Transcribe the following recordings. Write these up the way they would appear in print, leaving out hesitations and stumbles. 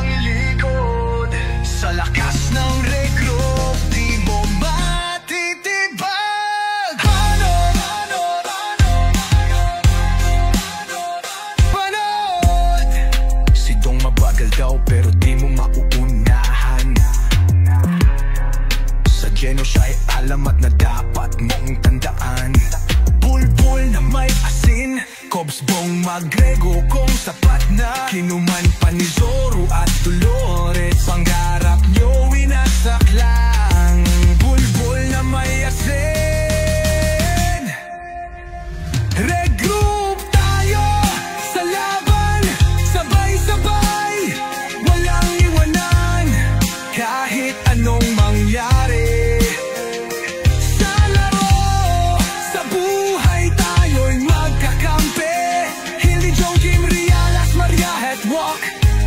lilikod. Sa lakas ng regroup, di mo matitibag. Panood! Si Dong mabagal daw pero di mo mauunahan. Sa Geno siya'y alamat na dapat mong tandaan. Bulbul na may asin, Cobs Bong Magrego kung sapat na. Kinuman pa ni Zoro at Dolores, pangarap nyo winasak lang. Bulbul na may asin. Regroup tayo sa laban, sabay-sabay, walang iwanan. Kahit anong mangyari sa laro, sa buhay tayo'y magkakampi. Hildy Joe, Jim Rialas, Maria Hetwalk,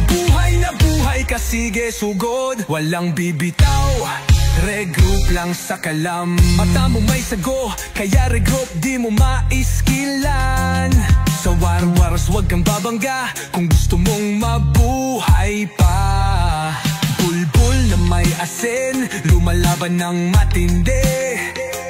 buhay na buhay ka, sige sugod, walang bibitaw. Regroup lang sa kalam, mata mo may sago, kaya regroup di mo maiskilan. Sa war-wars wag kang babangga kung gusto mong mabuhay pa. Bulbul na may asin, lumalaban ng matindi.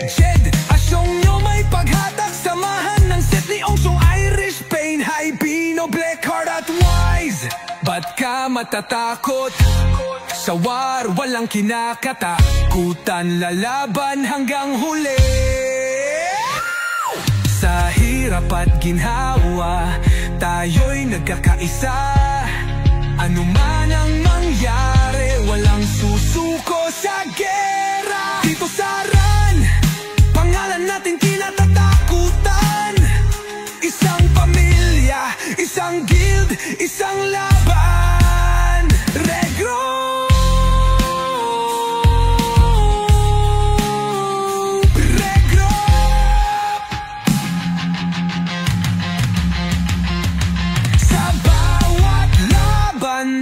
Jed, asyong nyo may paghatak, samahan ng set ni Ongsong, Irish Pain, High Bino, Blackheart at Wise. Ba't ka matatakot? Sa war walang kinakatakutan, lalaban hanggang huli. Sa hirap at ginhawa, tayo'y nagkakaisa. Ano man ang mangyari, walang susuko sa gera. Dito sa RAN, pangalan natin kinatatakutan. Isang pamilya, isang guild, isang laban. Regroup!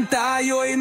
Tayo'y